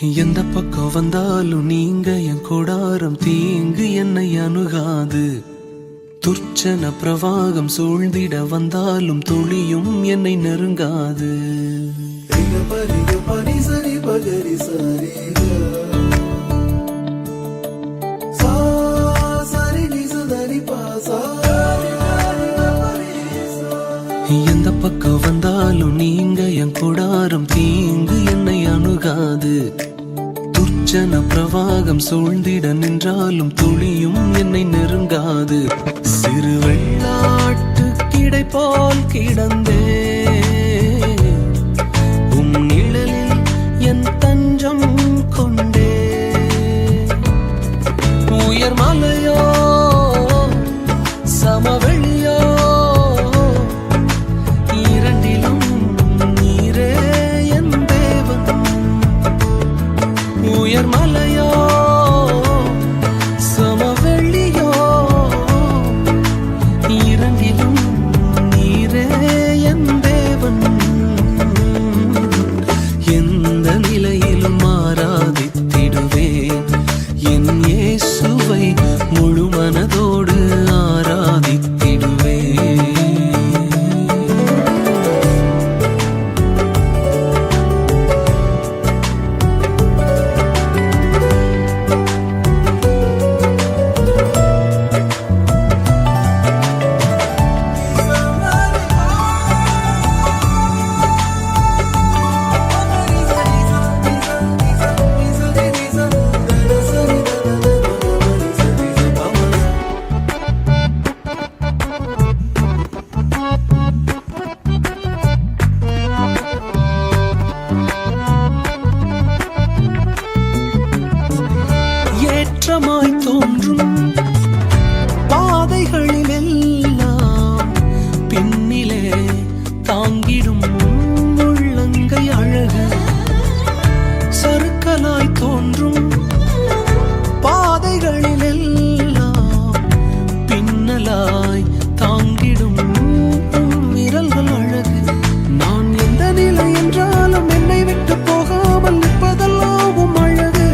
எந்த பக்கம் வந்தாலும் நீங்க என் கொடாரம் தீங்கு என்னை அணுகாது. துர்ச்சன பிரவாகம் சூழ்ந்திட வந்தாலும் துளியும் என்னை நெருங்காது. எந்த பக்கம் வந்தாலும் நீங்க என் கொடாரம் தீங்கு என்னை அணுகாது. துர்ச்சன பிரவாகம் சூழ்ந்திட நின்றாலும் துளியும் என்னை நெருங்காது. சிறு வெள்ளாட்டு கிடை போல் கிடந்தே உம் நிழலில் என் தஞ்சம் கொண்டே. உயர் மலையோ சமவெளியோ இரண்டிலும் நீரே என் தேவன். உயர் மலையோ சமவெளியோ இரண்டிலும் நீரே என் தேவன். எந்த நிலையிலும் ஆராதித்திடுவேன் என் இயேசுவை முழு மனதோடு ஆராதித்திடுவேன். ஏற்றமாய் தோன்றும் பாதைகளில் எல்லாம் பின்னிலே தாங்கிடும் உள்ளங்கை அழகு. சறுக்கலாய் தோன்றும் பாதைகளில் எல்லாம் பின்னலாய் தாங்கிடும் விரல்கள் அழகு. நான் எந்த நிலை என்றாலும் என்னை விட்டு போகாமல் நிற்பதெல்லாம் அழகு.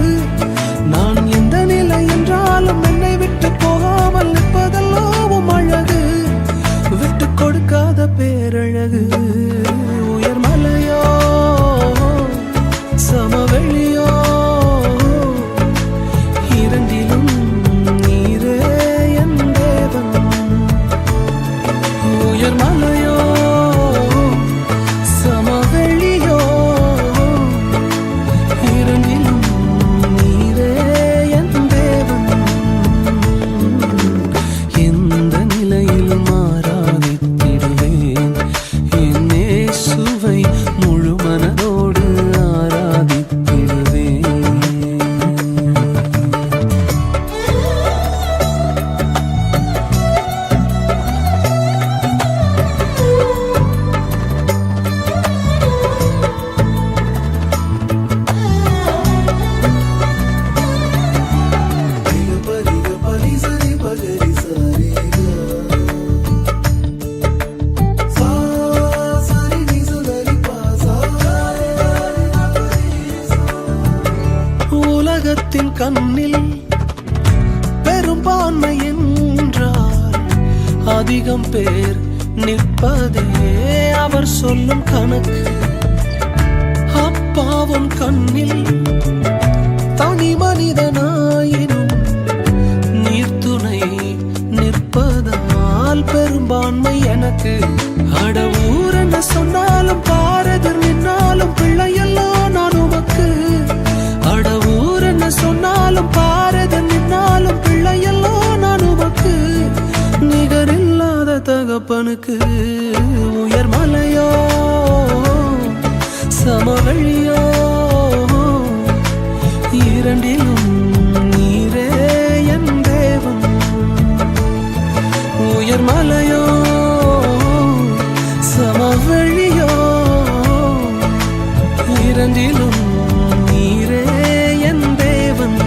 நான் எந்த நிலை என்றாலும் என்னை விட்டு போகாமல் நிற்பதெல்லாம் அழகு. விட்டு கொடுக்காத பேரழகு. உயர் மலையோ சமவெளியோ இரண்டிலும் நீரே என் தேவன். உயர் மலையோ சமவெளியோ இரண்டிலும் நீரே என் தேவன். எந்த நிலையிலும் ஆராதித்திடுவேன் என் இயேசுவை முழு மனதோடு ஆராதித்திடுவேன். உலகத்தின் கண்ணில் பெரும்பான்மை என்றால் அதிகம் பேர் நிற்பதே அவர் சொல்லும் கணக்கு. அப்பாவும் கண்ணில் தனி மனிதனாயினும் நீர்த்துணை நிற்பதால் பெரும்பான்மை எனக்கு. அட ஊர் என்ன சொன்னாலும் பாரதர் நின்னாலும் பிள்ளையெல்லாம் நான் உமக்கு. அட ஊர் என்ன சொன்னாலும் பாரதர் நின்னாலும் பிள்ளையெல்லாம் நான் உமக்கு. நிகரில்லாத தகப்பனுக்கு. உயர் மலையோ சமவெளியோ இரண்டிலும் நீரே என் தேவன். உயர் மலையோ சமவெளியோ இரண்டிலும் நீரே என் தேவன்.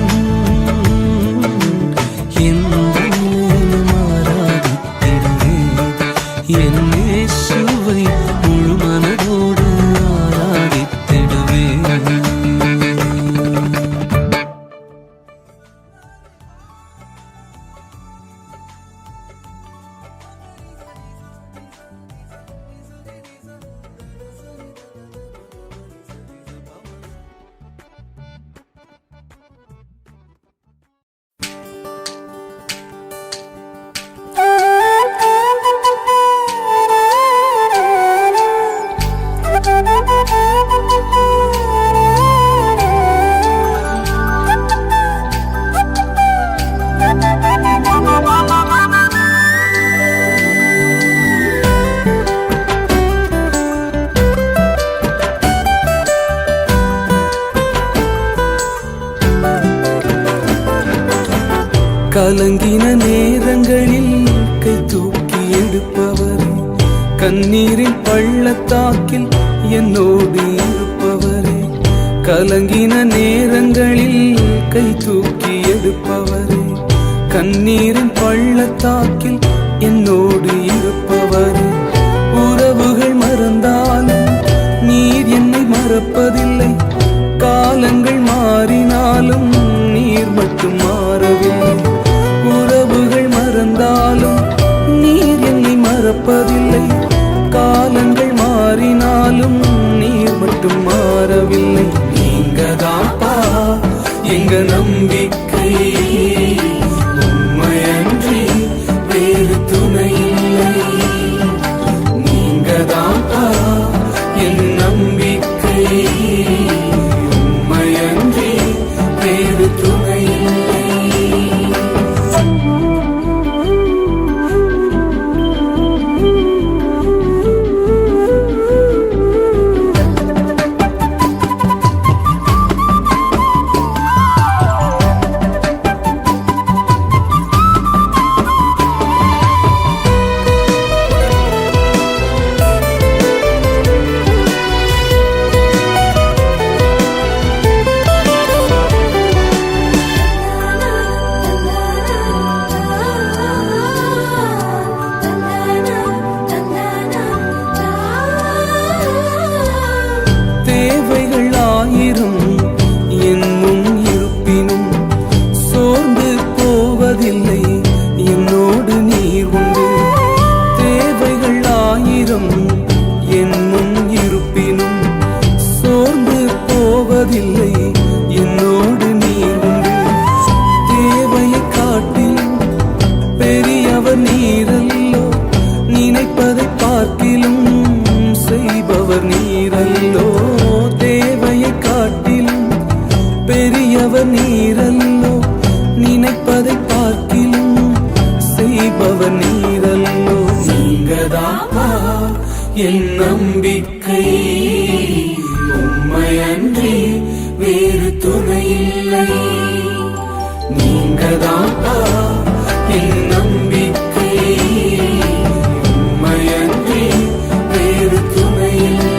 எந்த நிலையிலும் ஆராதித்திடுவேன் என் இயேசுவை முழு மனதோடு ஆராதித்திடுவேன். கலங்கின நேரங்களில் கை தூக்கி எடுப்பவரே, கண்ணீரின் பள்ளத்தாக்கில் என்னோடு இருப்பவரே. கலங்கின நேரங்களில் கை தூக்கி எடுப்பவரே, கண்ணீரின் பள்ளத்தாக்கில் என்னோடு இருப்பவரே. உறவுகள் மறந்தாலும் நீர் என்னை மறப்பதில்லை, காலங்கள் மாறினாலும் நீர் மட்டும் மாறவில்லை. உறவுகள் மறந்தாலும் நீர் என்னை மறப்பதில்லை, காலங்கள் மாறினாலும் நீர் மட்டும் மாறவில்லை. நீங்கதான்ப்பா எங்க நம்பிக்கை, உம்மையன்றி வேறு துணை இல்லை. நீங்கதான்ப்பா என் நம்பிக்கை, உம்மையன்றி வேறு துணை இல்லை. என்னோடு நீர் உண்டு. தேவைகள் ஆயிரம் என் முன் இருப்பினும் சோர்ந்து போவதில்லை, என்னோடு நீர் உண்டு. தேவையை காட்டிலும் பெரியவர் நீரல்லோ, நினைப்பதை பார்க்கிலும் செய்பவர் நீரல்லோ. தேவையை காட்டிலும் பெரியவர் நீரல்லோ, நினைப்பதை பார்க்கிலும் செய்பவர் நீரல்லோ. நீங்கதாப்பா என் நம்பிக்கை, உம்மையன்றி வேறு துணை இல்லை. நீங்கதாப்பா என் நம்பிக்கை, உம்மையன்றி வேறு துணை இல்லை.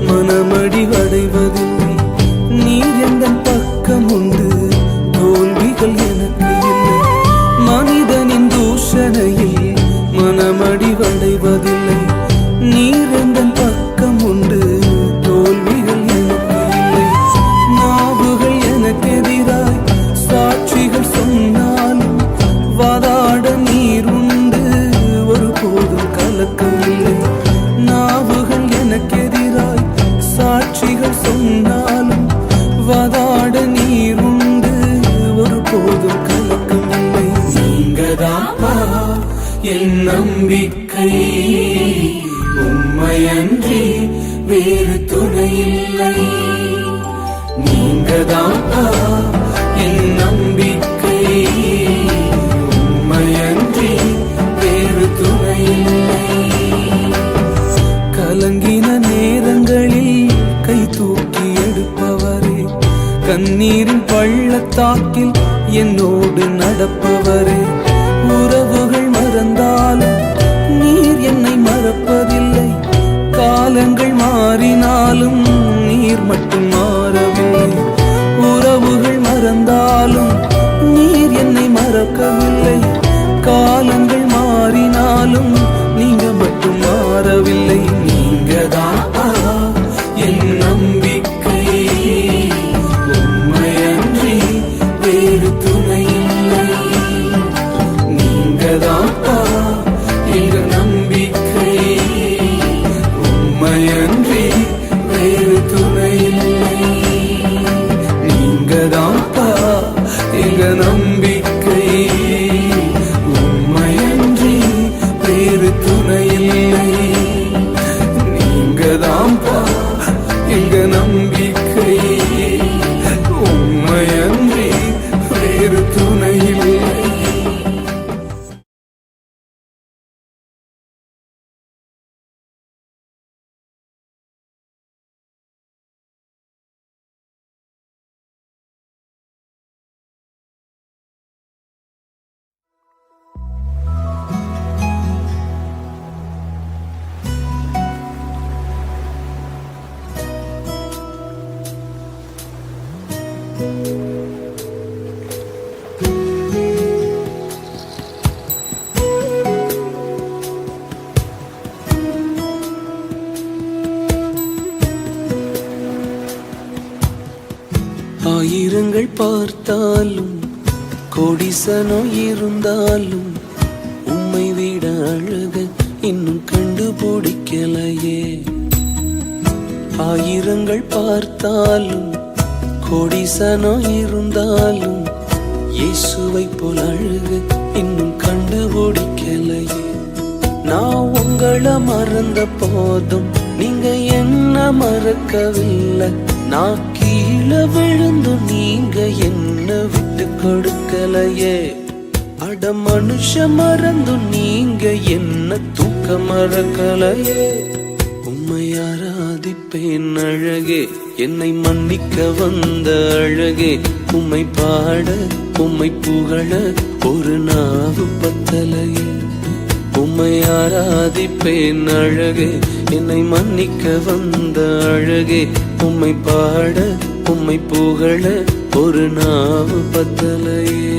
மனமடிவடைவதில்லை, நீர் எந்தன் பக்கம் உண்டு, தோல்விகள் எனக்கு இல்லை. மனிதனின் தூஷணையில் மனமடிவடைவதில்லை, நீர் எந்தன் பக்கம் உண்டு, தோல்விகள் எனக்கு இல்லை. நாவுகள் எனக்கு எதிராய் சாட்சிகள் சொன்னாலும் வாதாட நீர் உண்டு, ஒருபோதும் கலக்கம் இல்லை. நாவுகள் எனக்கு எதிராய் சாட்சிகள் சொன்னாலும் வாதாட நீர் உண்டு, ஒருபோதும் கலக்கம் இல்லை. நீங்கதாப்பா என் நம்பிக்கை, உம்மையன்றி வேறு துணை இல்லை. நீங்கதாப்பா என் நம்பிக்கை, உம்மையன்றி வேறு துணை இல்லை. கலங்கின நேரங்களில் கை தூக்கி எடுப்பவரே, கண்ணீரின் பள்ளத்தாக்கில் என்னோடு நடப்பவரே. உறவுகள் மறந்தாலும் நீர் என்னை மறப்பதில்லை, காலங்கள் மாறினாலும் நீர் மட்டும் மாறவில்லை. உறவுகள் மறந்தாலும் நீர் என்னை மறக்கவில்லை, காலங்கள் மாறினாலும் நீங்க மட்டும் மாறவில்லை. நீங்கதாப்பா என் நம்பிக்கை, உம்மையன்றி வேறு துணை இல்லை. நீங்கதாப்பா எங்க நம்பிக்கை, உம்மையன்றி வேறு துணை இல்லை. நீங்கதாப்பா எங்க நம்பிக்கை, உம்மையன்றி வேறு துணை இல்லை. ஆயிரங்கள் பார்த்தாலும் கோடிசனோ இருந்தாலும் உம்மை விட அழக இன்னும் கண்டுபிடிக்கலையே. ஆயிரங்கள் பார்த்தாலும் கோடிசனோ இருந்தாலும் இயேசுவை போல் அழக இன்னும் கண்டுபிடிக்கலையே. நான் உங்களை மறந்த போதும் நீங்க என்ன மறக்கவில்லை. நான் கீழே விழுந்து நீங்க என்ன விட்டு கொடுக்கலையே. அட மனுஷ மறந்து நீங்க என்ன தூக்க மறக்கலையே. உம்மை ஆராதிப்பேன் அழகே, என்னை மன்னிக்க வந்த அழகே. உம்மை பாட உம்மை புகழ ஒரு நாவு பத்தலையே. உம்மை ஆராதிப்பேன் அழகே, என்னை மன்னிக்க வந்த அழகே. உம்மை பாட உம்மை புகழ ஒரு நாவு பத்தலையே.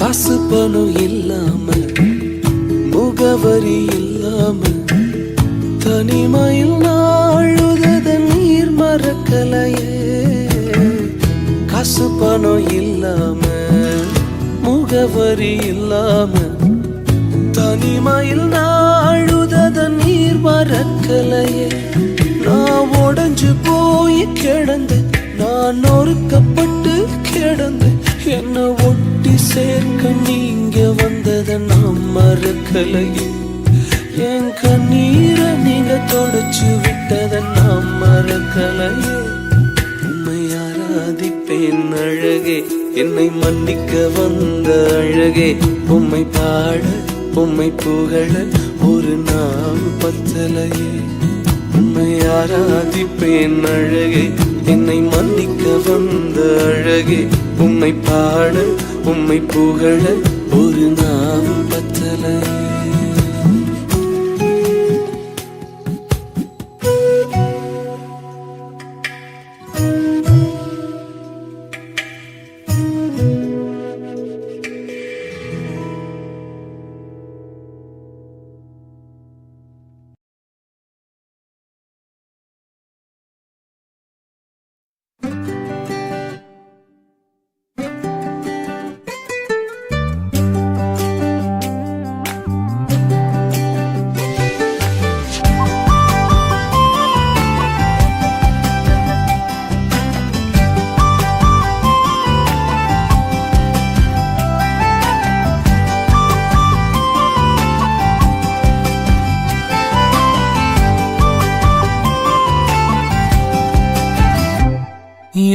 காசு பணம் இல்லாம முகவரி இல்லாம தனிமையில் நாழுத நீர் மறக்கலையே. காசு பணம் இல்லாம முகவரி இல்லாம தனிமையில் நாழுத நீர் மறக்கலையே. நான் உடைஞ்சு போய் கிடந்து, நான் நொறுக்கப்பட்டு கிடந்து, என்ன ஒட்டி சேர்க்க நீங்க வந்தத நான் மறக்கலையே. என் கண்ணீரை நீங்க தொடச்சு விட்டத நான் மறக்கலையே. உம்மை ஆராதிப்பேன் அழகே, என்னை மன்னிக்க வந்த அழகே. உம்மை பாட உம்மை புகழ ஒரு நாள் பத்தலையே. உம்மை ஆராதிப்பேன் அழகே, என்னை மன்னிக்க வந்த அழகே. உம்மை பாட உம்மை புகழ ஒரு நாள் பத்தலையே.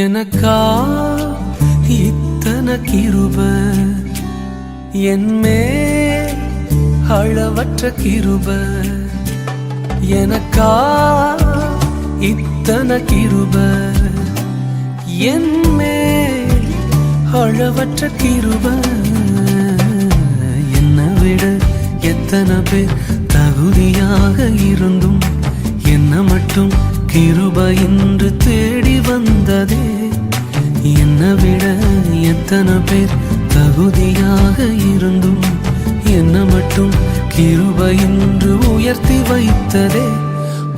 எனக்கா இத்தனை கிருப, என்மேல் அளவற்ற கிருப. எனக்கா இத்தனை கிருப, என்மேல் அளவற்ற கிருப. என்னை விட எத்தனை பேர் தகுதியாக இருந்தும் என்ன மட்டும் கிருப என்று தேடி வந்ததே. என்னை விட எத்தனை பேர் தகுதியாக இருந்தும் என்ன மட்டும் கிருப என்று உயர்த்தி வைத்ததே.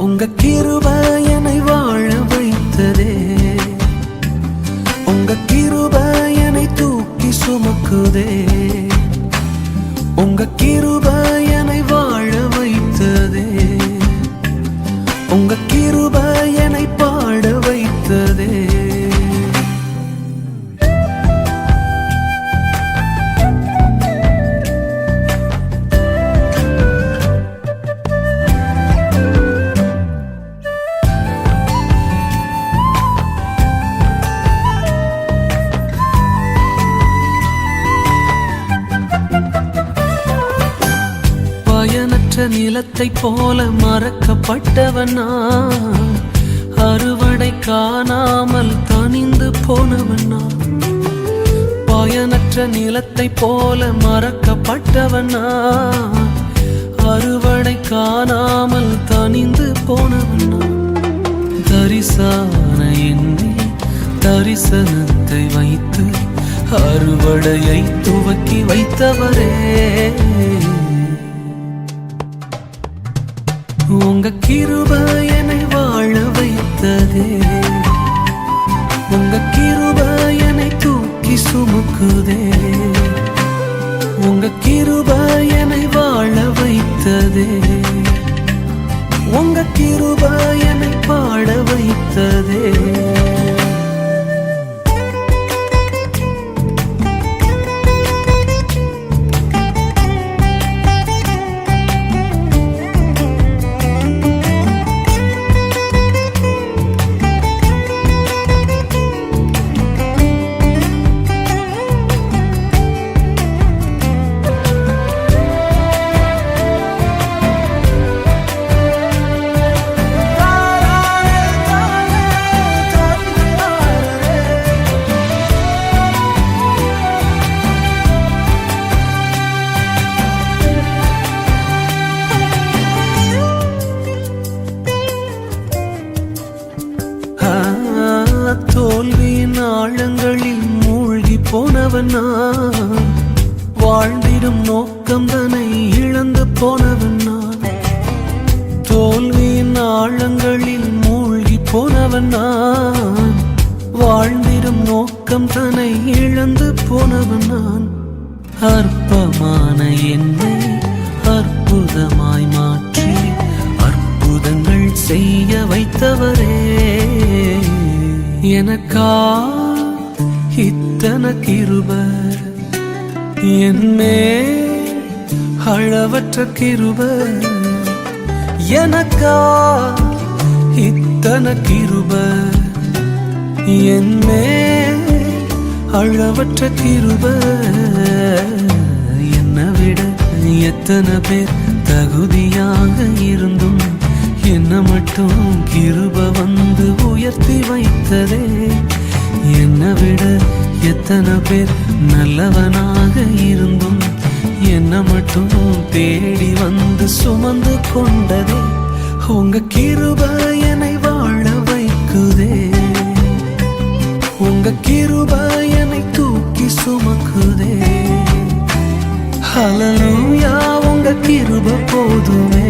உங்க கிருப என்னை வாழ வைத்ததே. உங்க கிருப என்னை தூக்கி சுமக்குதே. உங்க கிருப என்னை வாழ வைத்ததே. உங்க கிருப என்னை பாட வைத்ததே. நிலத்தை போல மறக்கப்பட்டவன் நான், அறுவடை காணாமல் தனிந்து போனவன் நான். பயனற்ற நிலத்தை போல மறக்கப்பட்டவன் நான், அறுவடை காணாமல் தனிந்து போனவன் நான். தரிசான என்னில் தரிசனத்தை வைத்து அறுவடையை துவக்கி வைத்தவரே, உங்க கிருபை என்னை வாழ வைத்ததே, உங்க கிருபை என்னை தூக்கி சுமக்குதே, உங்க கிருபை என்னை வாழ வைத்ததே, உங்க கிருபை என்னை பாட வைத்ததே. தோல்வியின் ஆழங்களில் மூழ்கி போனவன் நான், வாழ்ந்திடும் நோக்கம் தன்னை இழந்து போனவன் நான். தோல்வியின் ஆழங்களில் மூழ்கி போனவன் நான், வாழ்ந்திடும் நோக்கம் தன்னை இழந்து போனவன் நான். அற்பமான என்னை அற்புதமாய் மாற்றி அற்புதங்கள் செய்ய வைத்தவரே, எனக்கா இத்தனை கிருபை, என்னே அளவற்ற கிருபை, எனக்கா இத்தனை கிருபை, என்னே அளவற்ற கிருபை. என்னை விட எத்தனை பேர் தகுதியாக இருந்தும் என்ன மட்டும் கிருபை வந்து உயர்த்தி வைத்ததே. என்னை விட எத்தனை பேர் நல்லவனாக இருந்தும் என்ன மட்டும் தேடி வந்து சுமந்து கொண்டதே. உங்க கிருபை என்னை வாழ வைக்குதே, உங்க கிருபை என்னை தூக்கி சுமக்குதே. ஹல்லேலூயா, உங்க கிருபை போதுமே.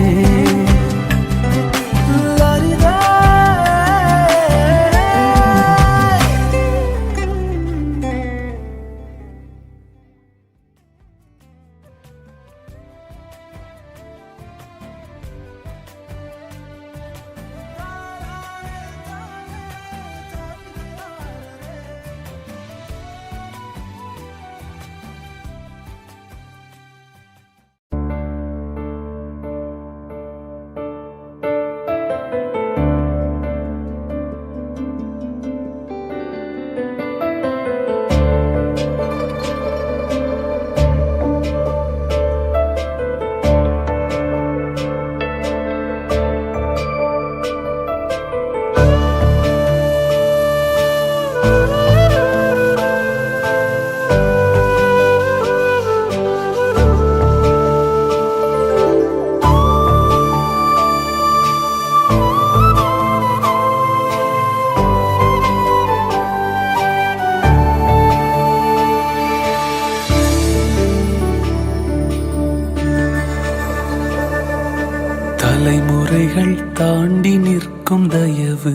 தலைமுறைகள் தாண்டி நிற்கும் தயவு,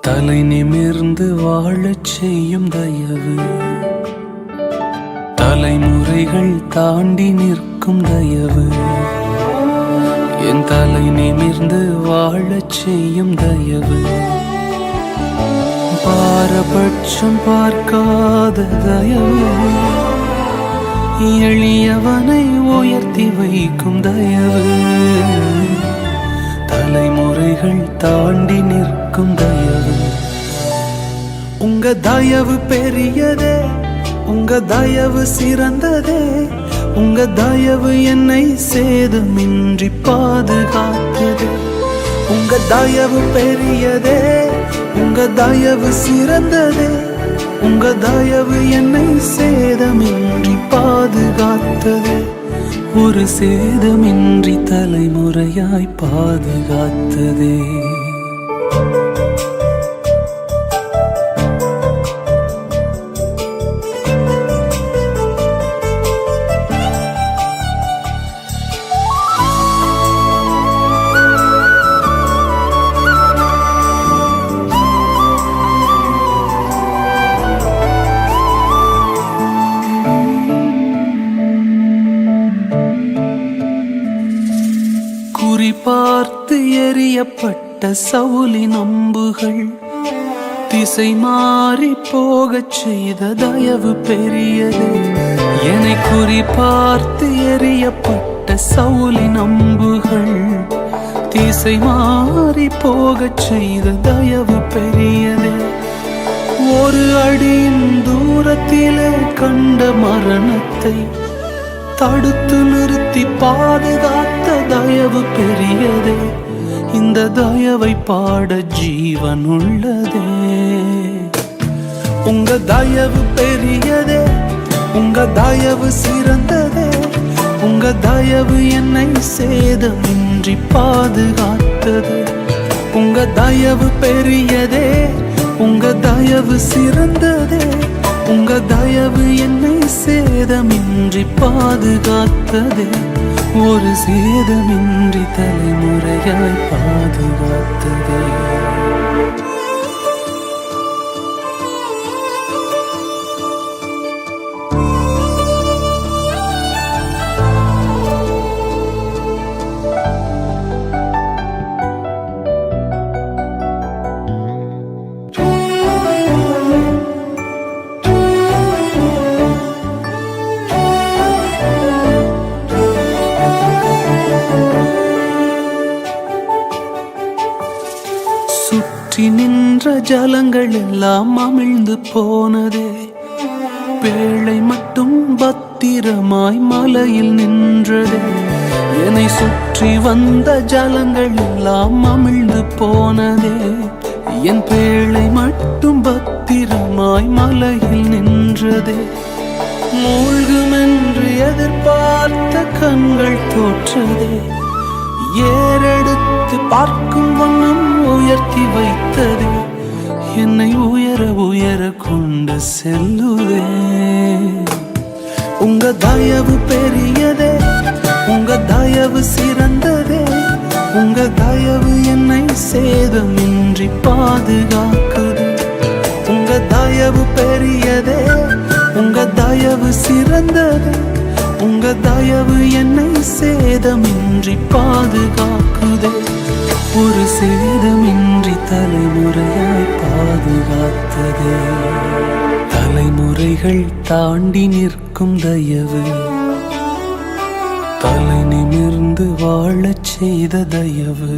தலை நிமிர்ந்து வாழச் செய்யும் தயவு. தலைமுறைகள் தாண்டி நிற்கும் தயவு, என் தலை நிமிர்ந்து வாழச் செய்யும் தயவு. பாரபட்சம் பார்க்காத தயவு, எளியவனை உயர்த்தி வைக்கும் தயவு. தலைமுறைகள் தாண்டி நிற்கும் தயவு. உங்க தயவு பெரியதே, உங்க தயவு சிறந்ததே, உங்க தயவு என்னை சேதமின்றி பாதுகாத்தது. உங்க தயவு பெரியதே, உங்க தயவு சிறந்ததே. உங்க தயவு என்னை சேதமின்றி பாதுகாத்தது. ஒரு சேதமின்றி தலைமுறையாய் பாதுகாத்ததே. குறிபார்த்து எறியப்பட்ட சவுலின் அம்புகள் திசை மாறி போகச் செய்த தயவு பெரியது. என்னை குறிபார்த்து எறியப்பட்ட சவுலின் அம்புகள் திசை மாறி போகச் செய்த தயவு பெரியது. ஒரு அடியின் தூரத்திலே கண்ட மரணத்தை தடுத்து நிறுத்தி பாதுகாத்த தயவு பெரியதே. இந்த தயவை பாட ஜீவன் உள்ளதே. உங்க தயவு பெரியதே, உங்க தயவு சிறந்ததே. உங்க தயவு என்னை சேதமின்றி பாதுகாத்தது. உங்க தயவு பெரியதே, உங்க தயவு சிறந்ததே. உங்க தயவு என்னை சேதமின்றி பாதுகாத்ததே. ஒரு சேதமின்றி தலைமுறையாய் பாதுகாத்ததே. சுற்றி நின்ற ஜலங்கள் எல்லாம் அமிழ்ந்து போனதே. பேழை மட்டும் பத்திரமாய் மலையில் நின்றதே. என்னை சுற்றி வந்த ஜலங்கள் எல்லாம் அமிழ்ந்து போனதே. என் பேழை மட்டும் பத்திரமாய் மலையில் நின்றதே. மூழ்குமென்று எதிர்பார்த்த கண்கள் தோற்றதே. ஏறெடுத்து பார்க்கும் வண்ணம் உயர்த்தி வைத்ததே. என்னை உயர உயர கொண்டு செல்லுதே. உங்க தயவு பெரியதே, உங்க தயவு சிறந்ததே. உங்க தயவு என்னை சேதமின்றி பாதுகாக்குது. உங்க தயவு பெரியதே, உங்க தயவு சிறந்ததே. உங்க தயவு என்னை சேதமின்றி பாதுகாக்குதே. ஒரு சேதமின்றி தலைமுறையாய் பாதுகாத்ததே. தலைமுறைகள் தாண்டி நிற்கும் தயவு, தலை நிமிர்ந்து வாழச் செய்த தயவு,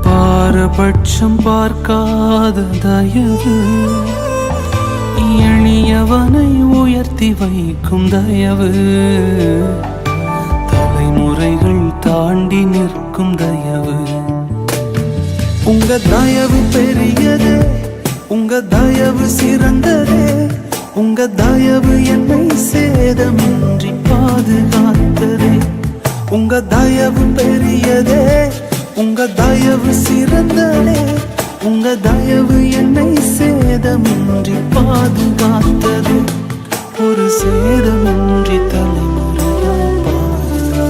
பாரபட்சம் பார்க்காத தயவு, எளியவனை உயர்த்தி வைக்கும் தயவு, தலைமுறைகள் தாண்டி நிற்கும் தயவு. உங்க தயவு பெரியதே, உங்க தயவு சிறந்ததே. உங்க தயவு என்னை சேதமின்றி பாதுகாத்ததே. உங்க தயவு பெரியதே, உங்க தயவு சிறந்ததே. உங்க தயவு என்னை சேதமின்றி பாதுகாத்தது. ஒரு சேதமின்றி தலைமுறையாய் பாதுகாத்தது.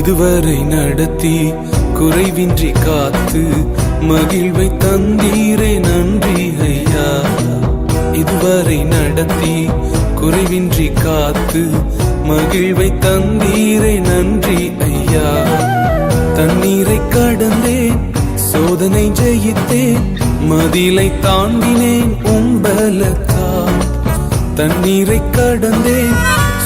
இதுவரை நடத்தி குறைவின்றி காத்து மகிழ்வை தந்தீரே நன்றி ஐயா. இதுவரை நடத்தி குறைவின்றி காத்து மகிழ்வை தந்தீரே நன்றி ஐயா. தண்ணீரை கடந்தேன், சோதனை ஜெயித்தேன், மதிலை தாண்டினேன் உம்பலத்தால். தண்ணீரை கடந்தேன்,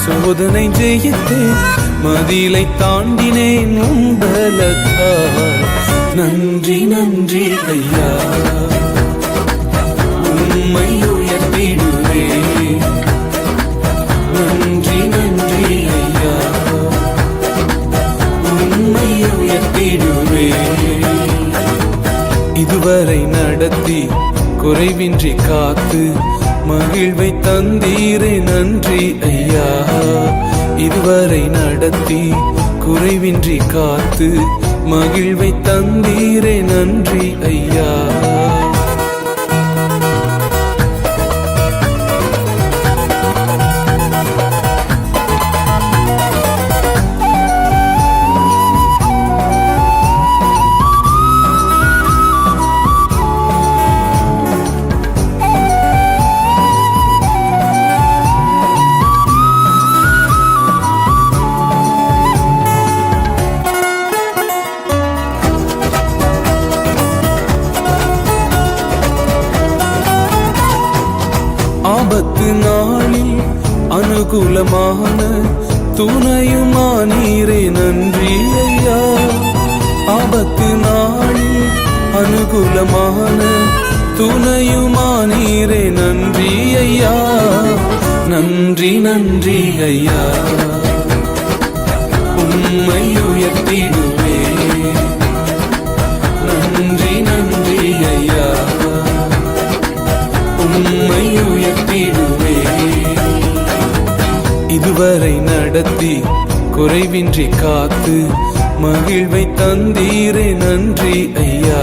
சோதனை ஜெயித்தேன், மதிலை தாண்டினேன் உம்பலத்தால். நன்றி நன்றி ஐயா, உம்மை உயர்த்திடுவே. நன்றி நன்றி ஐயா, உம்மை உயர்த்திடுவே. இதுவரை நடத்தி குறைவின்றி காத்து மகிழ்வை தந்தீரே நன்றி ஐயா. இதுவரை நடத்தி குறைவின்றி காத்து மகிழ்வை தந்தீரே நன்றி ஐயா. ஆபத்து நாளில் அனுகூலமான துணையுமானீரே நன்றி ஐயா. ஆபத்து நாளில் அனுகூலமான துணையுமானீரே நன்றி ஐயா. நன்றி நன்றி ஐயா, உம்மை உயர்த்திடுவே. நன்றி நன்றி ஐயா, உம்மை உயர்த்திடுவே. இதுவரை நடத்தி குறைவின்றி காத்து மகிழ்வை தந்தீரே நன்றி ஐயா.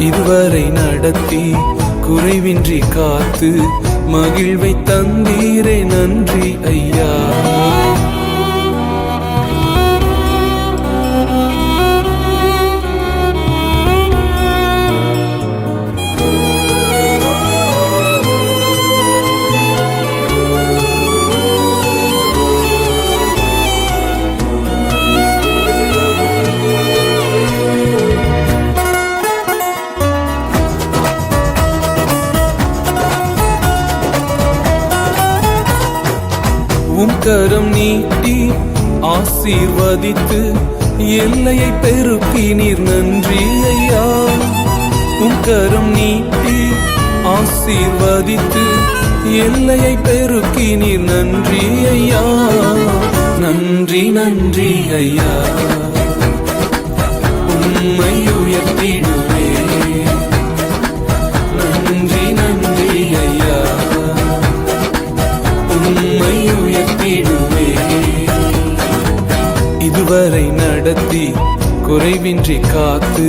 இதுவரை நடத்தி குறைவின்றி காத்து மகிழ்வை தந்தீரே நன்றி ஐயா. உம் கரம் நீட்டி ஆசீர்வதித்து எல்லையை பெருக்கினீர் நன்றி ஐயா. உம் கரம் நீட்டி ஆசீர்வதித்து எல்லையை பெருக்கினீர் நன்றி ஐயா. நன்றி நன்றி ஐயா, உம்மை உயர்த்திடுவே. நன்றி நன்றி ஐயா, உம்மை உயர்த்திடுவே. இதுவரை நடத்தி குறைவின்றி காத்து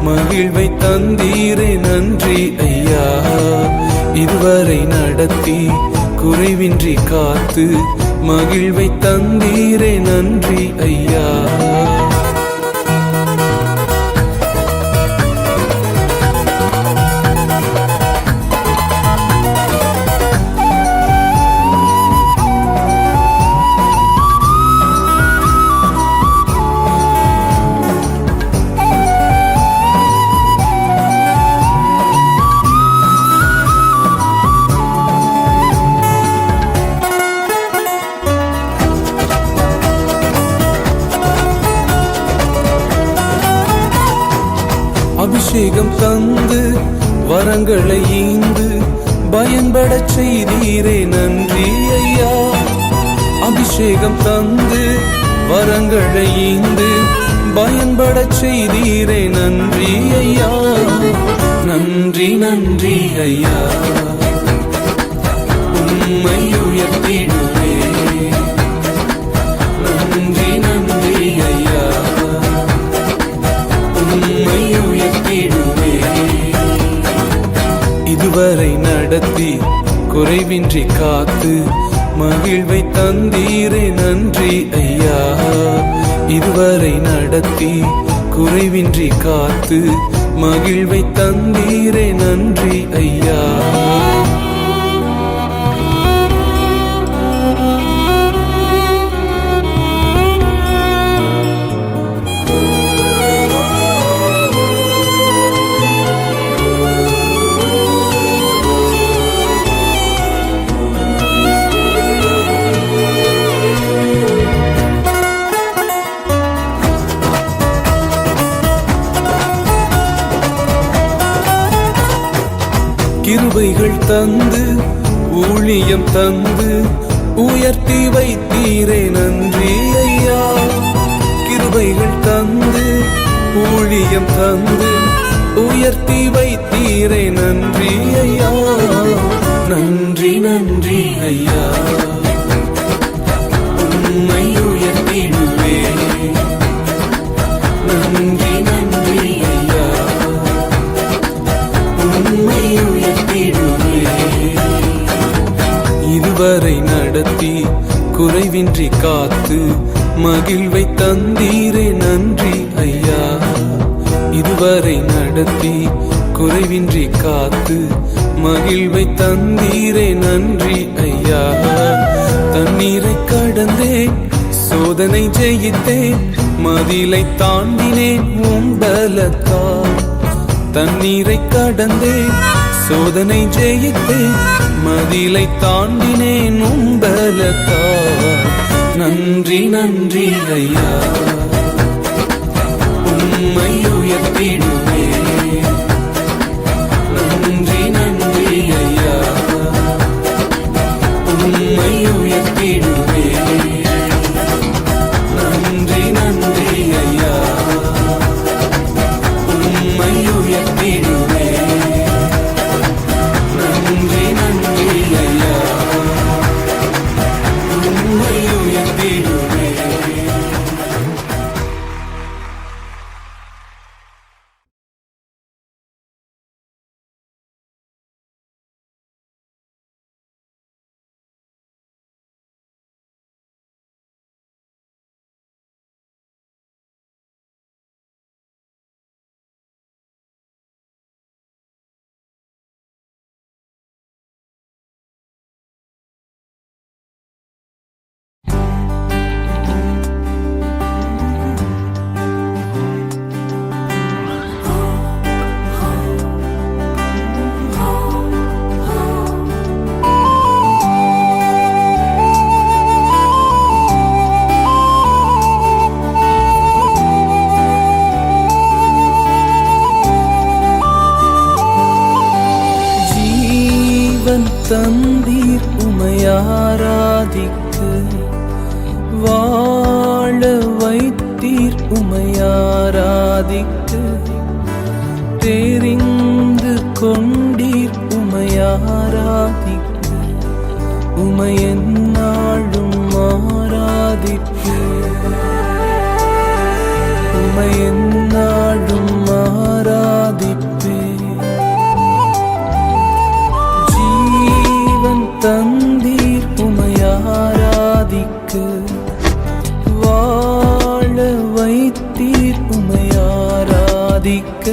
மகிழ்வை தந்தீரே நன்றி ஐயா. இதுவரை நடத்தி குறைவின்றி காத்து மகிழ்வை தந்தீரே நன்றி ஐயா. அபிஷேகம் தந்து வரங்களை ஈந்து பயன்படச் செய்தீரே நன்றி ஐயா. அபிஷேகம் தந்து வரங்களை ஈந்து பயன்படச் செய்தீரே நன்றி ஐயா. நன்றி நன்றி ஐயா, உம்மை உயர்த்திடுவே. நன்றி நன்றி ஐயா, உம்மை உயர்த்திடுவே. இதுவரை நடத்தி குறைவின்றி காத்து மகிழ்வை தந்தீரே நன்றி ஐயா. இதுவரை நடத்தி குறைவின்றி காத்து மகிழ்வை தந்தீரே நன்றி ஐயா. கிருபைகள் தந்து ஊழியம் தந்து உயர்த்தி வைத்தீரே நன்றி ஐயா. கிருபைகள் தந்து ஊழியம் தந்து உயர்த்தி வைத்தீரே நன்றி ஐயா. நன்றி நன்றி ஐயா, உம்மை உயர்த்திடுவே. நன்றி நன்றி ஐயா, உம்மை உயர்த்திடுவே. இதுவரை நடத்தி குறைவின்றி காத்து மகிழ்வை தந்தீரே நன்றி ஐயா. இதுவரை நடத்தி குறைவின்றி காத்து மகிழ்வை தந்தீரே நன்றி ஐயா. தண்ணீரை கடந்தேன், சோதனை ஜெயித்தேன், மதிலை தாண்டினேன் உம்பலத்தால். தண்ணீரை கடந்தேன், சோதனை ஜெயித்தேன், மதிலை தாண்டினேன் உம்பலத்தால். நன்றி நன்றி ஐயா, உம்மை உயர்த்திடுவே. நன்றி நன்றி ஐயா, உம்மை உயர்த்திடுவே. நன்றி நன்றி ஐயா, உம்மை உயர்த்திடுவே. நன்றி நன்றி ஐயா, உம்மை உயர்த்திடுவே. தந்தீர் உமையாராதிக்க, வாழ வைத்தீர் உமையாராதிக்க, தெரிந்து கொண்டீர் உமையாராதிக்க, உமையென்னாளும் ஆராதிக்க, உமையென்னாளும் ஆராதிப்பே. தந்தீர் உமையாராதிக்க, வாழ வைத்தீர் உமையாராதிக்க,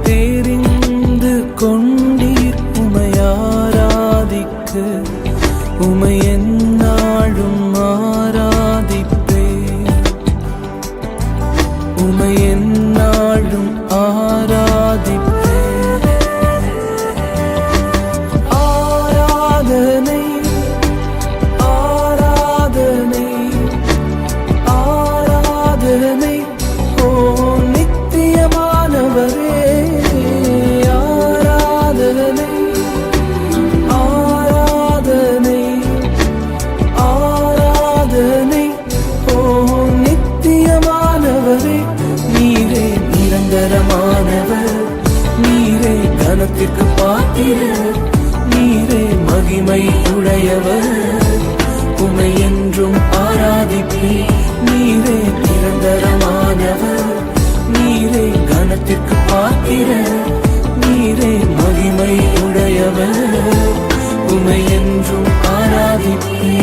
தெரிந்து கொண்டீர் உமையாராதிக்க, உமையென்னாளும் ஆராதிப்பே. உமையென்னாளும் ஆராதிப்பே. நீரே கனத்திற்கு பாத்திரர், நீரே மகிமை உடையவர், உமை என்றும் ஆராதிப்பே. நீரே நிரந்தரமானவர், நீரே கனத்திற்கு பாத்திரர், நீரே மகிமை உடையவர், உமை என்றும் ஆராதிப்பே.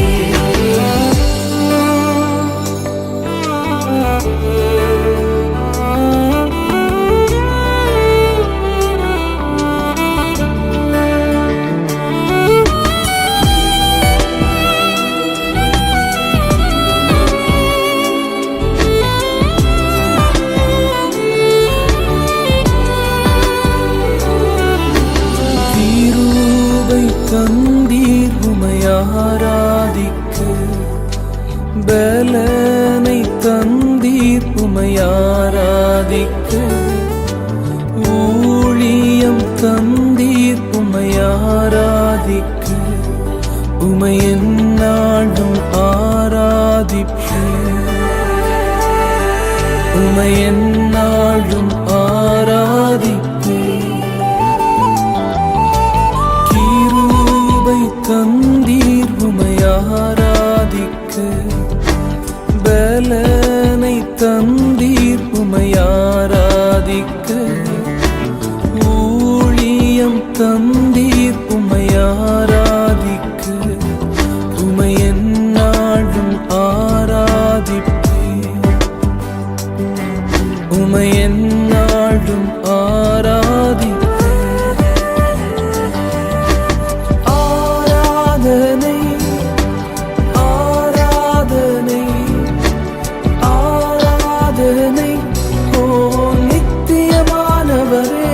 தந்தீர் உமையாராதிக்க, பலனை தந்தீர் உமையாராதிக்க, ஊழியம் தந்தீர் உமையாராதிக்க, உமை எந்நாளும் ஆராதிப்பேன், உமை எந்நாளும் ஆராதிப்பேன். கிருபை தந்தீர் உமையாராதிக்க, பலனை தந்தீர் உமையாராதிக்க, ஊழியம் தந்தீர் உமையாராதிக்க, உமை எந்நாளும் ஆராதிப்பேன், உமை எந்நாளும் ஆராதிப்பேன். ஆராதனை ஆராதனை ஆராதனை ஓ நித்தியமானவரே,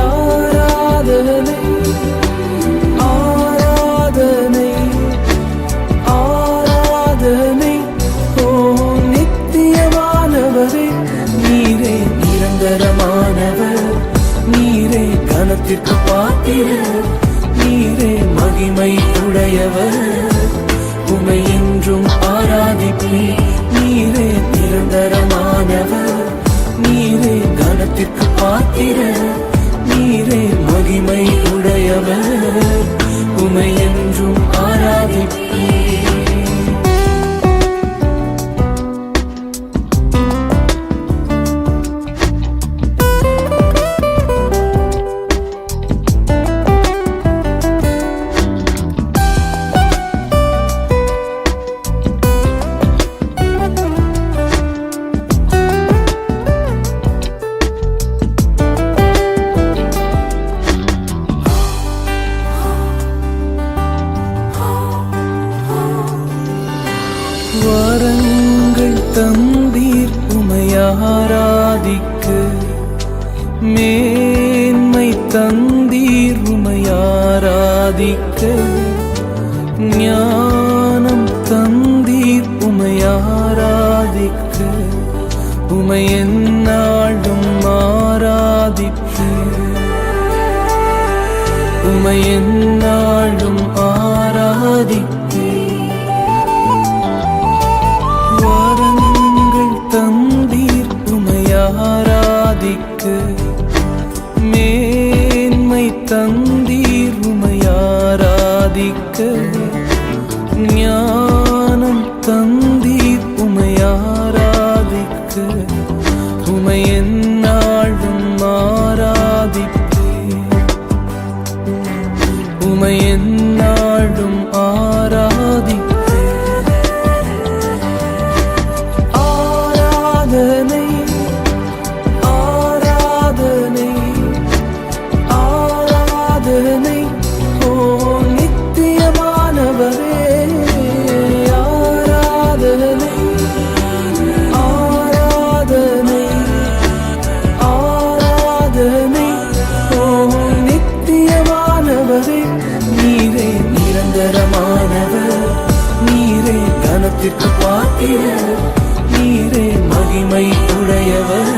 ஆராதனை ஆராதனை ஆராதனை ஓ நித்தியமானவரே. நீரே நிரந்தரமானவர், நீரே கனத்திற்கு பாத்திரர், நீரே மகிமை உடையவர், உமை என்றும் ஆராதிப்பேன். நீரே நிரந்தரமானவர், நீரே கனத்திற்கு பாத்திரர், நீரே மகிமை உடையவர், உமை என்றும் ஆராதிப்பேன். வரங்கள் தந்தீர் உமையாராதிக்க, மேன்மை தந்தீர் உமையாராதிக்க, ஞானம் தந்தீர் உமையாராதிக்க, உமை எந்நாளும் ஆராதிப்பேன், உமை எந்நாளும் ஆராதிப்பேன். வரங்கள் தந்தீர் உமையாராதிக்க, மேன்மை தந்தீர் உமையாராதிக்க, ஞானம் தந்தீர் உமையாராதிக்க, உமை எந்நாளும் ஆராதிப்பேன், உமை எந்நாளும் ஆராதிப்பேன். ஆராதனை ஆராதனை ஆராதனை ஓ நித்தியமானவரே, ஆராதனை ஆராதனை ஆராதனை ஓ நித்தியமானவரே. நீரே நிரந்தரமானவர், நீரே கனத்திற்கு பாத்திரர், நீரே மகிமை உடையவர்,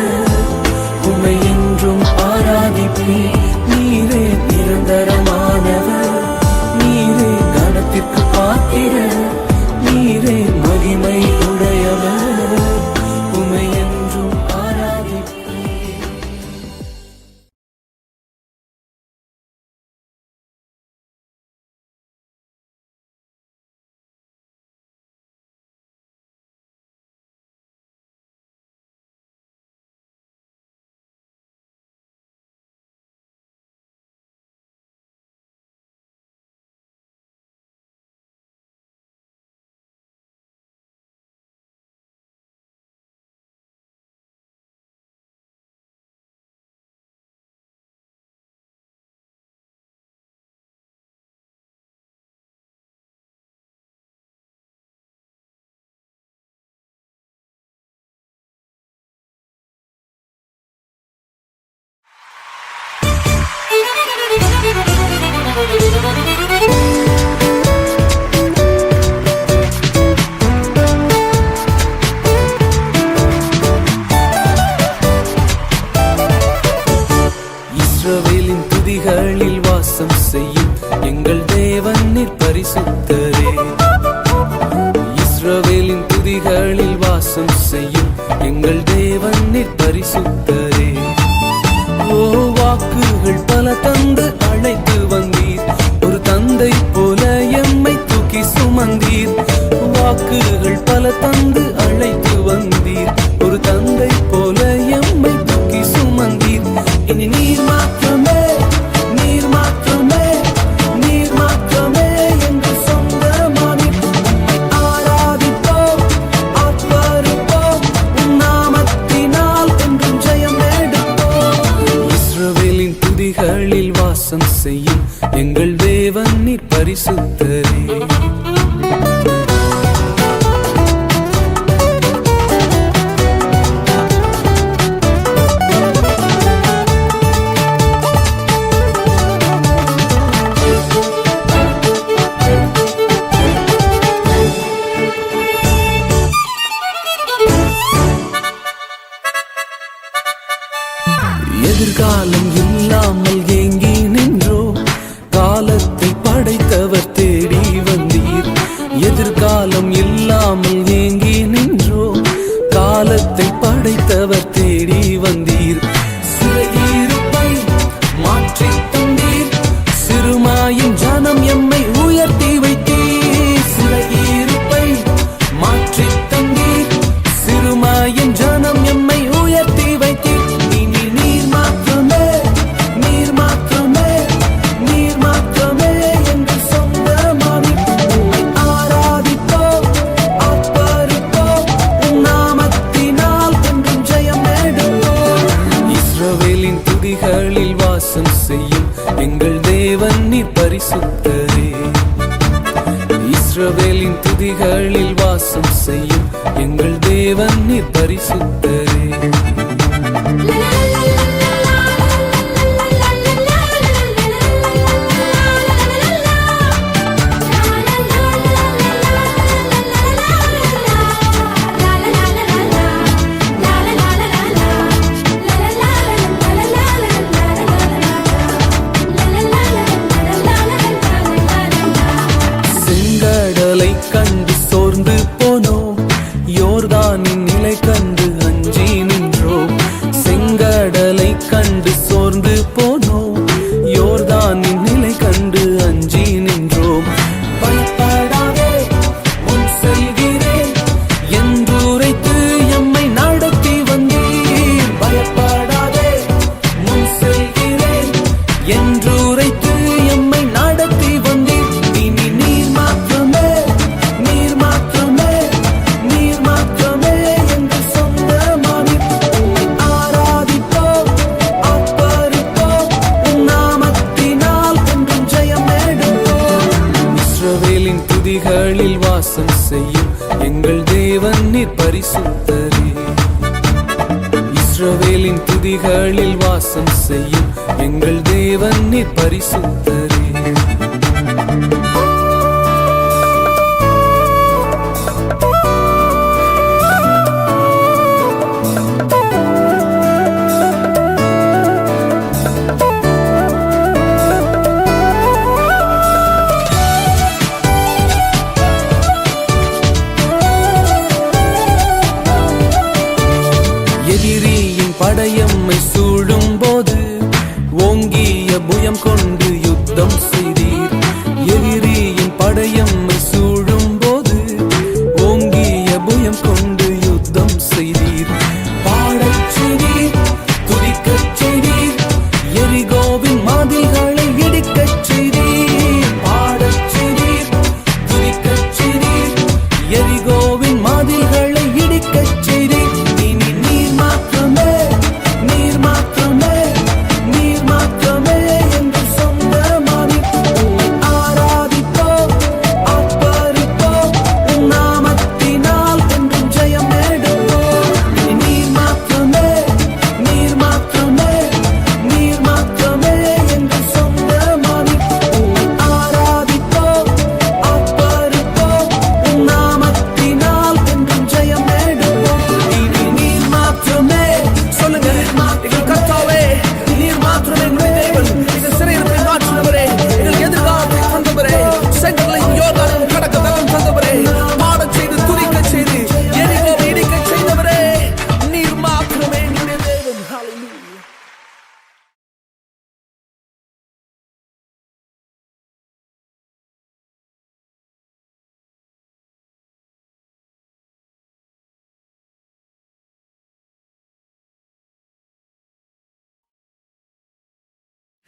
உமை என்றும் ஆராதிப்பேன். நீரே நிரந்தரமானவர், நீரே கனத்திற்கு பாத்திரர், நீரே மகிமை உடையவர், உமை என்றும் ஆராதிப்பேன். இஸ்ரவேலின் துதிகளில் வாசம் செய்யும் எங்கள் தேவன் நீர் பரிசுத்தரே. இஸ்ரவேலின் துதிகளில் வாசம் செய்யும் எங்கள் தேவன் நீர் பரிசுத்தரே. ஓ, வாக்குகள் பல தந்து அழைத்து வந்தீர், ஒரு தந்தை போல எம்மை தூக்கி சுமந்தீர். வாக்குகள் பல தந்து அழைத்து வந்தீர், ஒரு தந்தை போல எம்மை தூக்கி சுமந்தீர். இனி நீர் மாற்றமே, நீர் மாற்றமே, நீர் மாற்றமே என்று சொந்தமானீர். ஆராதிப்போம், ஆர்ப்பரிப்போம், உம் நாமத்தினால் என்றும் ஜெயம் எடுப்போம். இஸ்ரவேலின் துதிகளில் வாசம் செய்யும் எங்கள் தேவன் நீர் பரிசுத்தரே. எதிர்காலம் இல்லாமல் ஏங்கி நின்றோம், காலத்தை படைத்தவர் தேடி வந்தீர். எதிர்காலம் இல்லாமல் ஏங்கி நின்றோம், காலத்தை படைத்தவர் தேடி வந்தீர். சிறையிருப்பை மாற்றி தந்தீர், சிறுமாயின் ஜனம் எம்மை உயர்த்தி வைத்தீர். சிறையிருப்பை மாற்றி தந்தீர், சிறுமாயின் ஜனம் எம்மை உயர்த்தி வைத்தீர். துதிகளில் வாசம் செய்யும் எங்கள் தேவன் நீர் பரிசுத்தரே. இஸ்ரவேலின் துதிகளில் வாசம் செய்யும் எங்கள் தேவன் நீர் பரிசுத்தரே. கண்டு சோர்ந்து போனோம், யோர்தானின் நிலை கண்டு அஞ்சி நின்றோம். செங்கடலை கண்டு சோர்ந்து போனோம், யோர்தானின் நிலை கண்டு அஞ்சி நின்றோம். பயப்படாதே, முன் செல்கிறேன் என்று உரைத்து எம்மை நடத்தி வந்தீர். பயப்படாதே, முன் செல்கிறேன் என்று உரைத்து எம்மை நடத்தி வந்தீர். இனி நீர் மாற்றமே, நீர் மாற்றமே, நீர் மாற்றமே என்று சொந்தமானீர். ஆராதிப்போம், ஆர்ப்பரிப்போம், உம் நாமத்தினால் என்றும் ஜெயம் எடுப்போம். இஸ்ரவேலின் துதிகளில் வாசம் செய்யும் எங்கள் தேவன் நீர் பரிசுத்தரே. இஸ்ரவேலின் துதிகளில் வாசம் செய்யும் எங்கள் தேவன் நீர் பரிசுத்தரே. எதிரியின் படையம்மை சூழும் போது ஓங்கிய புயம் கொண்டு யுத்தம் செய்தீர். எதிரியின் படையம்மை சூழும் போது ஓங்கிய புயம் கொண்டு யுத்தம் செய்தீர். பாடச் செய்தீர், துதிக்கச் செய்தீர், எரிகோவின் மதில்களை இடிக்கச் செய்தீர். பாடச் செய்தீர், துதிக்கச் செய்தீர், எரிகோவின் மதில்களை இடிக்கச் செய்தீர். இனி நீர் மாற்றமே, நீர் மாற்றமே, நீர் மாற்றமே என்று சொந்தமானீர். ஆராதிப்போம்,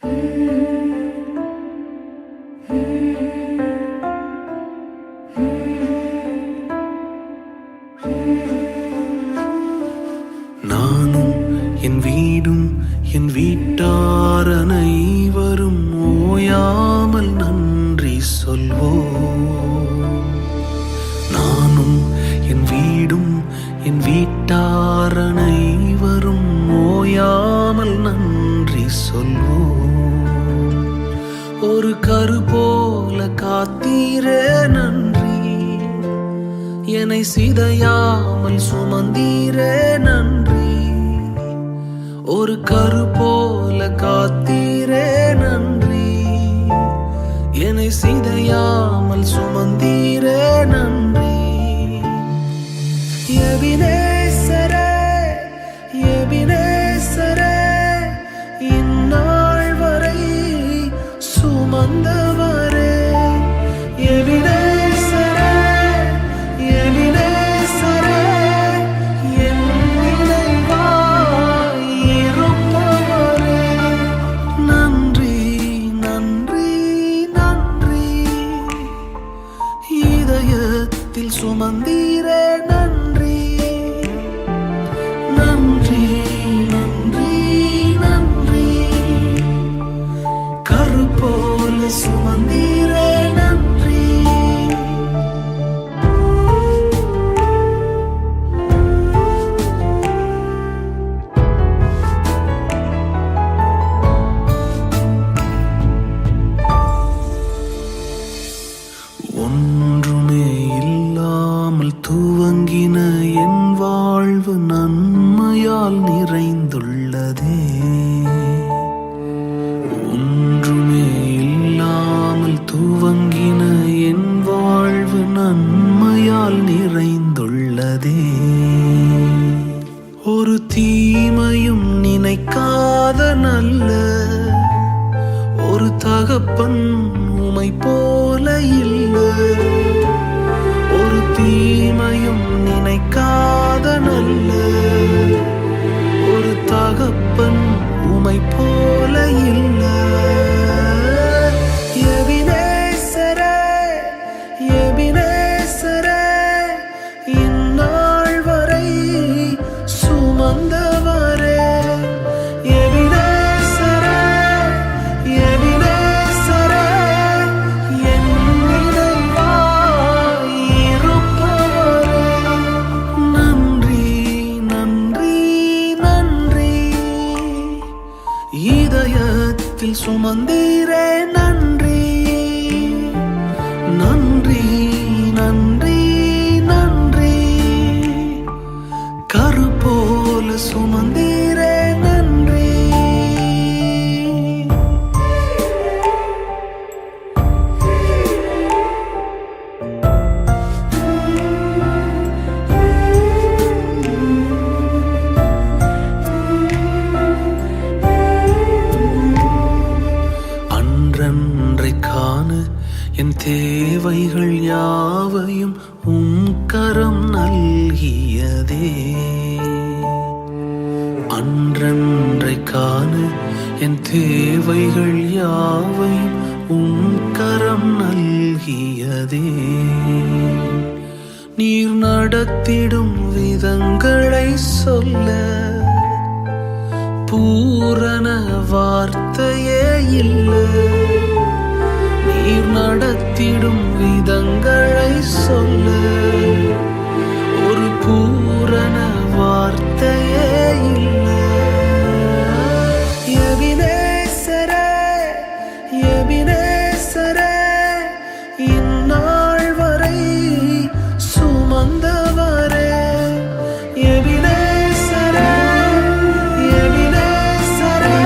நானும் என் வீடும் என் வீட்டார் அனைவரும் ஓயாமல் நன்றி சொல்வோம். நானும் என் வீடும் என் வீட்டார் அனைவரும் ஓயாமல் நன்றி சொல்வோம். ஒரு கரு போல காத்தீரே நன்றி, என்னை சிதையாமல் சுமந்தீரே நன்றி. ஒரு கரு போல காத்தீரே நன்றி, என்னை சிதையாமல் சுமந்தீரே நன்றி. எபினேசரே எபினேசரே, இந்நாள் வரை சுமந்தவரே. எபினேசரே எபினேசரே, என் நினைவாய் இருப்பவரே. நன்றி நன்றி நன்றி, இதயத்தில் சுமந்தீரே நன்றி. நன்றி நன்றி நன்றி, கரு போல சுமந்தீரே நன்றி. ஒன்றுமே இல்லாமல் துவங்கின என் வாழ்வு நன்மையால் நிறைந்துள்ளதே. ஒன்றுமே இல்லாமல் துவங்கின என் வாழ்வு நன்மையால் நிறைந்துள்ளதே. ஒரு தீமையும் நினைக்காத நல்ல ஒரு தகப்பன் உமை போல இல்ல. ஒரு தீமையும் நினைக்காத நல்ல ஒரு தகப்பன் உமை போல இல்ல. எபினேசரே எபினேசரே, இந்நாள் வரை சுமந்தவரே. எபினேசரே எபினேசரே, என் நினைவாய் இருப்பவரே. நன்றி நன்றி நன்றி, இதயத்தில் சுமந்தீரே நன்றி. நன்றி நன்றி நன்றி, கரு போல சுமந்தீரே நன்றி. அன்றன்றைக்கான என் தேவைகள் யாவையும் உம் கரம் நல்கியதே. அன்றன்றைக்கான என் தேவைகள் யாவையும் உம் கரம் நல்கியதே. நீர் நடத்திடும் விதங்களை சொல்ல பூரண வார்த்தையே இல்லை. நீர் நடத்திடும் விதங்களை சொல்ல ஒரு பூரண வார்த்தையே இல்லை. எபினேசரே எபினேசரே, இந்நாள் வரை சுமந்தவரே. எபினேசரே எபினேசரே,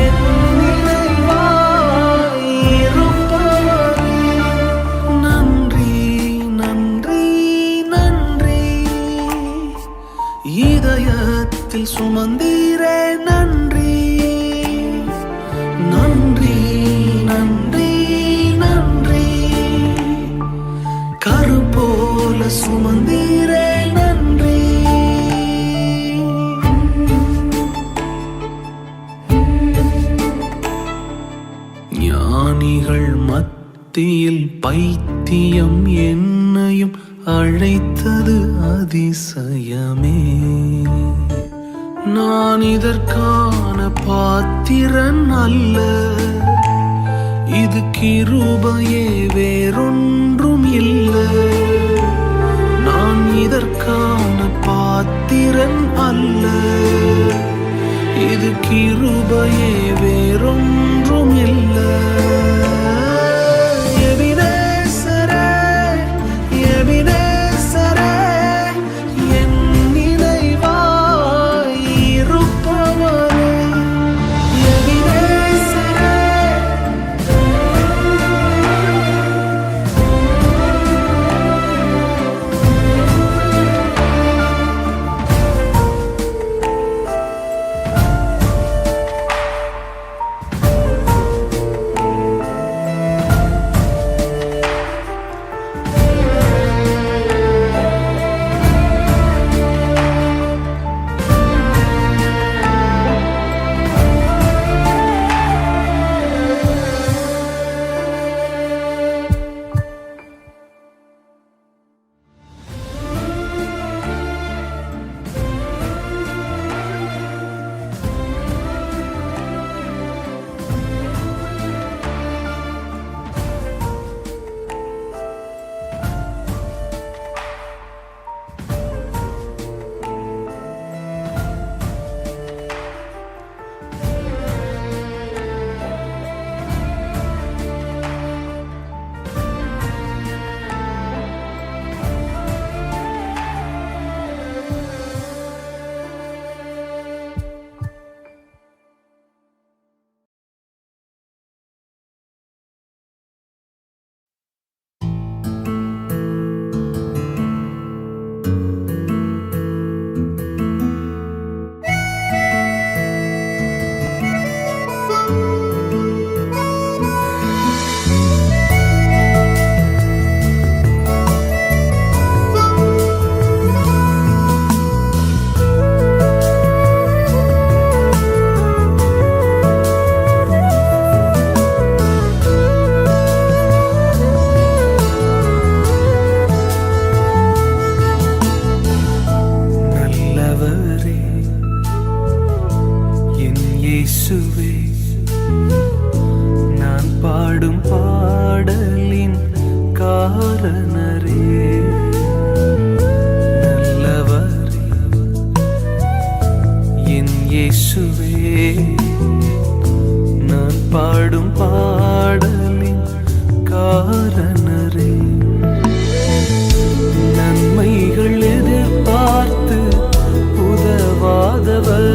என் நினைவாய் இருப்பவரே. நன்றி நன்றி நன்றி, இதயத்தில் சுமந்தீரே நன்றி. நன்றி நன்றி நன்றி, கரு போல சுமந்தீரே நன்றி. புத்தியில் பைத்தியம் என்னையும் அழைத்தது அதிசயமே. நான் இதற்கான பாத்திரன் அல்ல, இது கிருபையே வேறொன்றும் இல்லை. நான் இதற்கான பாத்திரன் அல்ல, இது கிருபையே வேறொன்றும் இல்லை. நான் பாடும் பாடலின் காரணரே, நல்லவரே என் இயேசுவே. நான் பாடும் பாடலின் காரணரே, நன்மைகள் எதிர்பார்த்து உதவாதவர்,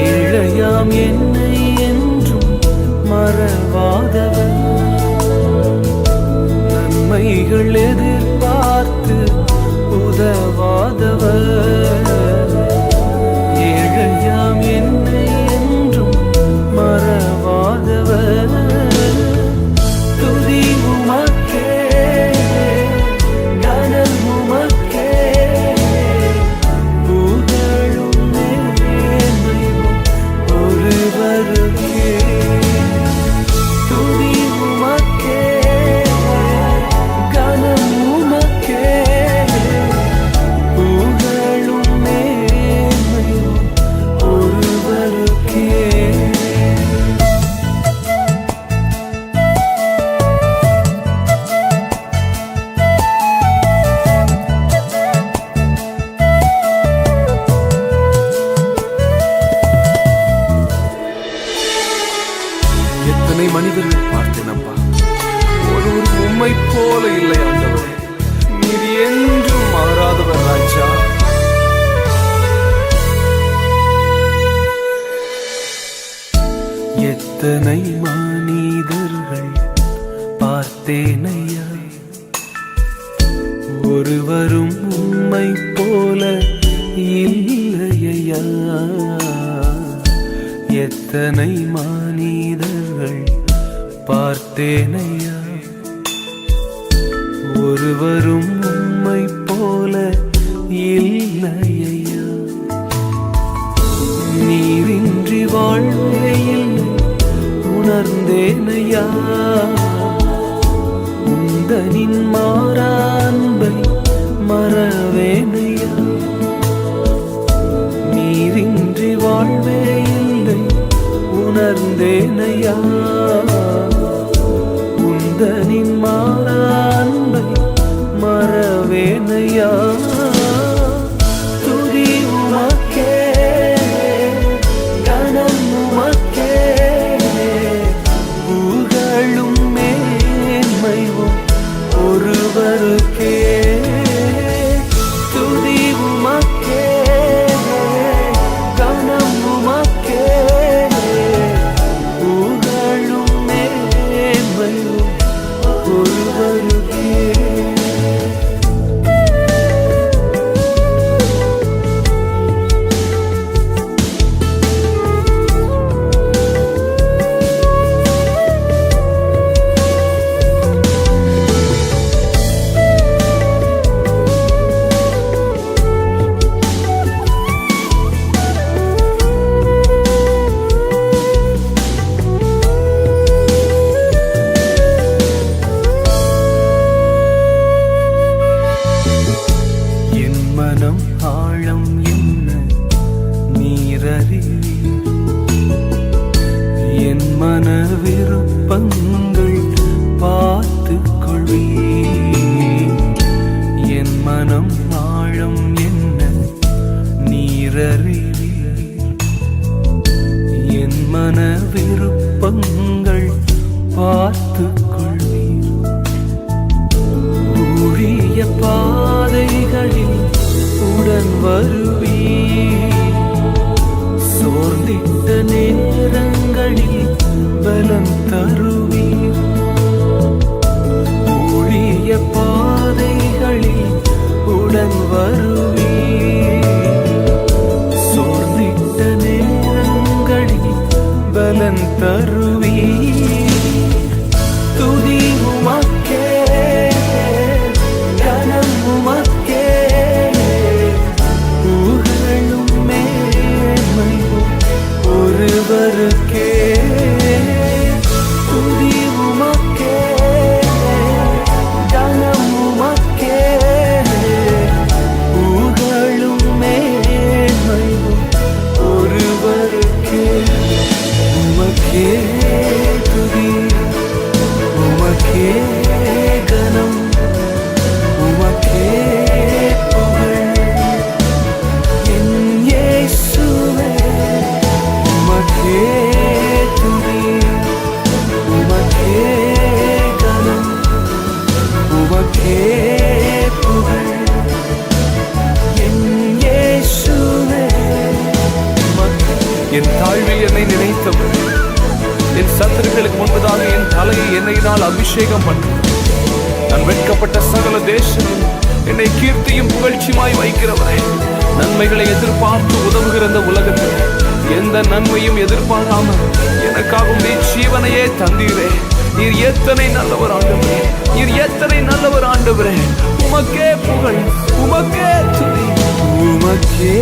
ஏழையாம் என்னை என்றும் மறவாதவர். நன்மைகள் எதிர்பார்த்து உதவாதவர், ஏழையாம் என்னை என்றும் மறவாதவர். துதி உமக்கே, கனம் உமக்கே, புகழும் நேர்மையும் ஒருவருக்கே. துதி உமக்கே, கனம் உமக்கே, புகழும் நேர்மையும் ஒருவருக்கே. எத்தனை மனிதர்கள் பார்த்தேன் அப்பா, ஒருவர் உம்மை போல இல்லை ஆண்டவரே. நீர் என்றும் மாறாதவர் ராஜா. எத்தனை மனிதர்கள் பார்த்தேனையா, ஒருவரும் உம்மை போல இல்லையா. எத்தனை மனிதர்கள் பார்த்தேனையா, ஒருவரும் உம்மை போல இல்லையா. நீரின்றி வாழ்வே இல்லை, உணர்ந்தேனையா உந்தனின் மாறான்பை மறவேனையா நீரின்றி வாழ்வே இல்லை உணர்ந்தேனையா உந்தனின் மாறான்பை மறவேனையா துதி உமக்கே கனம் உமக்கே புகழும் மேன்மையும் ஒருவருக்கே துதி உமக்கே கனம் உமக்கே புகழும் மேன்மையும் ஒருவருக்கே. மனம் ஆழம் என்ன நீரறிவீர் என் மன விருப்பங்கள் பார்த்துக் கொள்வீர் என் மனம் ஆழம் என்ன நீரறிவீர் என் மன விருப்பங்கள் பார்த்துக் கொள்வீர் ஊழிய பாதைகளில் உடன் வருவீர் சோர்ந்திட்ட நேரங்களில் பலம் தருவீர் ஊழிய பாதைகளில் உடன் வருவீர் சோர்ந்திட்ட நேரங்களில் பலம் தருவீர் துதி உமக்கே கனம் உமக்கே புகழும் மேன்மையும் ஒருவருக்கே துதி உமக்கே கனம் உமக்கே புகழும் மேன்மையும் ஒருவருக்கே உமக்கே துதி உமக்கே கனம் உமக்கே புகழ் என் இயேசுவே உமக்கே துதி உமக்கே கனம் உமக்கே புகழ் என் இயேசுவே என் தாழ்வில் என்னை நினைத்தவர் என் சத்துருக்களுக்கு முன்பதாக என் தலையை எண்ணெயினால் அபிஷேகம் பண்ண நான் வெட்கப்பட்ட சகல தேசமும் என்னை கீர்த்தியும் புகழ்ச்சியுமாய் வைக்கிறவரே நன்மைகளை எதிர்பார்த்து உதவுகிற இந்த உலகத்தில் எந்த நன்மையும் எதிர்பாராமல் எனக்காகவும் நீ ஜீவனையே தந்தீரே நீர் எத்தனை நல்லவர் ஆண்டவரே நீர் எத்தனை நல்லவர் ஆண்டவரே உமக்கே புகழ் உமக்கே துதி உமக்கே